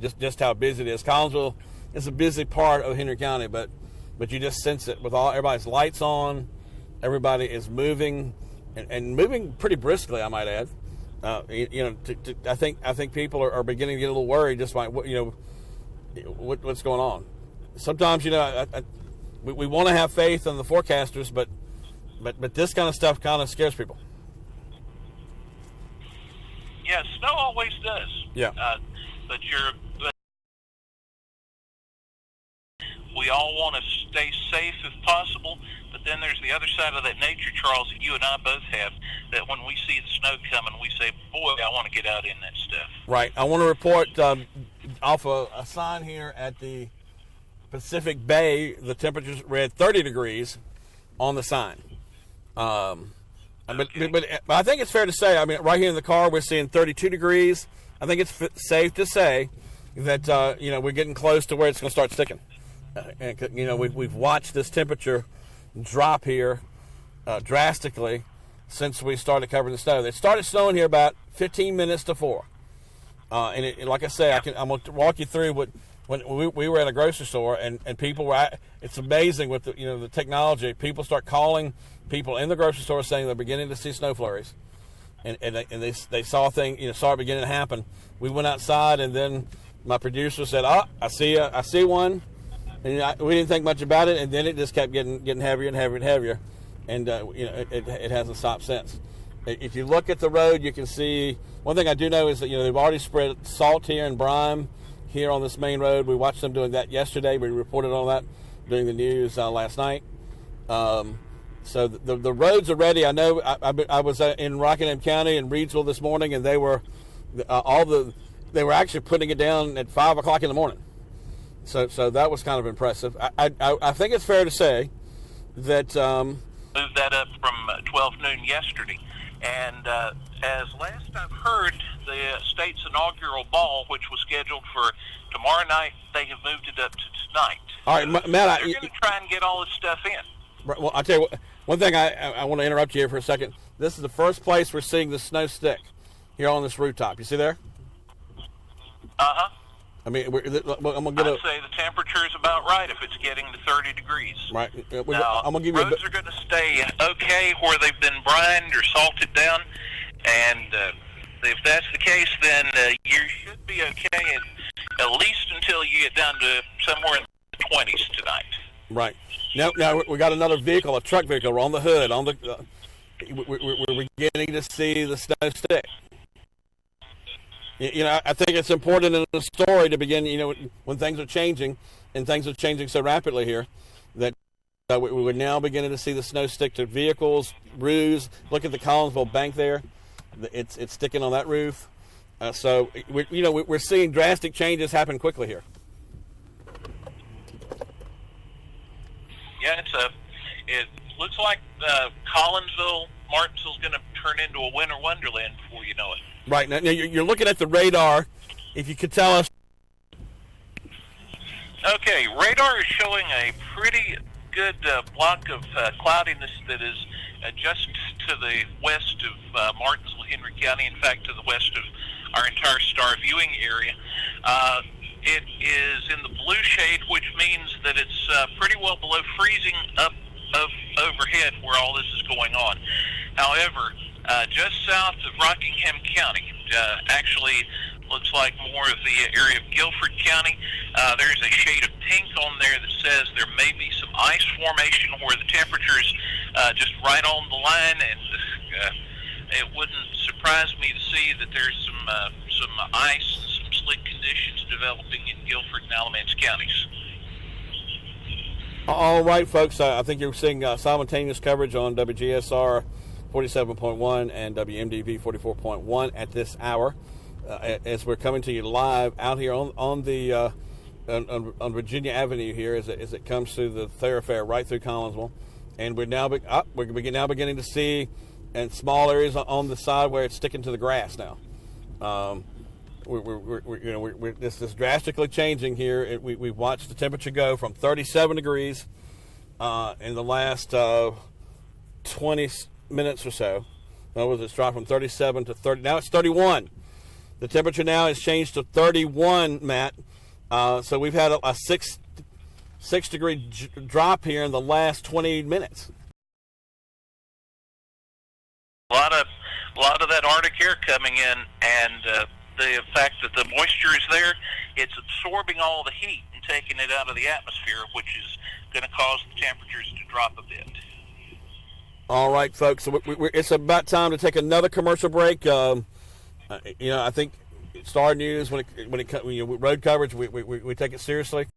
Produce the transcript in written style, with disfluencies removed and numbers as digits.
just how busy it is. Collinsville is a busy part of Henry County, but you just sense it with everybody's lights on. Everybody is moving and moving pretty briskly, I might add. I think people are beginning to get a little worried just by what's going on. Sometimes we want to have faith in the forecasters, but this kind of stuff kind of scares people. Yeah, snow always does. Yeah. But we all want to stay safe if possible, but then there's the other side of that nature, Charles, that you and I both have, that when we see the snow coming, we say, boy, I want to get out in that stuff. Right. I want to report off a sign here at the Pacific Bay. The temperature's read 30 degrees on the sign. Okay. But I think it's fair to say, I mean, right here in the car, we're seeing 32 degrees. I think it's safe to say that, we're getting close to where it's going to start sticking. We've watched this temperature drop here drastically since we started covering the snow. It started snowing here about 15 minutes to 4. Like I say, I'm going to walk you through when we were at a grocery store and people were. It's amazing with the technology. People start calling people in the grocery store saying they're beginning to see snow flurries, and they saw saw it beginning to happen. We went outside, and then my producer said, "Oh, I see one," and we didn't think much about it, and then it just kept getting heavier and heavier and heavier, and it hasn't stopped since. If you look at the road, you can see one thing I do know is that they've already spread salt here and brine here on this main road. We watched them doing that yesterday. We reported on that during the news last night. So the roads are ready. I know I was in Rockingham County in Reidsville this morning, and they were actually putting it down at 5 o'clock in the morning. So that was kind of impressive. I think it's fair to say that moved that up from 12 noon yesterday, and as last I've heard, the state's inaugural ball, which was scheduled for tomorrow night, they have moved it up to tonight. All right, Matt, they're going to try and get all this stuff in. Well, I'll tell you what, one thing I want to interrupt you here for a second. This is the first place we're seeing the snow stick here on this rooftop. You see there? Uh-huh. I mean, I'm going to I'd say the temperature is about right if it's getting to 30 degrees. Right. Now, I'm going to give you roads are going to stay okay where they've been brined or salted down, and if that's the case, then you should be okay at least until you get down to somewhere in the 20s tonight. Right. Now we got another vehicle, a truck vehicle. We're on the hood. We're beginning to see the snow stick. I think it's important in the story to begin, when things are changing, and things are changing so rapidly here, that we're now beginning to see the snow stick to vehicles, roofs. Look at the Collinsville bank there. It's sticking on that roof. So we're seeing drastic changes happen quickly here. Yeah, it looks like Collinsville, Martinsville's going to turn into a winter wonderland before you know it. Right. Now you're looking at the radar. If you could tell us. Okay, radar is showing a pretty good block of cloudiness that is just to the west of Martinsville, Henry County, in fact, to the west of our entire star viewing area. It is in the blue shade, which means that it's pretty well below freezing up overhead where all this is going on. However, just south of Rockingham County, actually looks like more of the area of Guilford County, there's a shade of pink on there that says there may be some ice formation where the temperature is just right on the line, and it wouldn't surprise me to see that there's some ice and some slick conditions developing in Guilford and Alamance counties. All right, folks, I think you're seeing simultaneous coverage on WGSR 47.1 and WMDV 44.1 at this hour, as we're coming to you live out here on the on Virginia Avenue here as it comes through the thoroughfare right through Collinsville, and we're now beginning to see in small areas on the side where it's sticking to the grass now. This is drastically changing here. We've watched the temperature go from 37 degrees in the last 20 minutes or so. In other words, it's dropped from 37 to 30. Now it's 31. The temperature now has changed to 31, Matt. So we've had a 6-degree drop here in the last 20 minutes. A lot of that Arctic air coming in, and the fact that the moisture is there, it's absorbing all the heat and taking it out of the atmosphere, which is going to cause the temperatures to drop a bit. All right, folks. So it's about time to take another commercial break. I think Star News, when it road coverage, we take it seriously.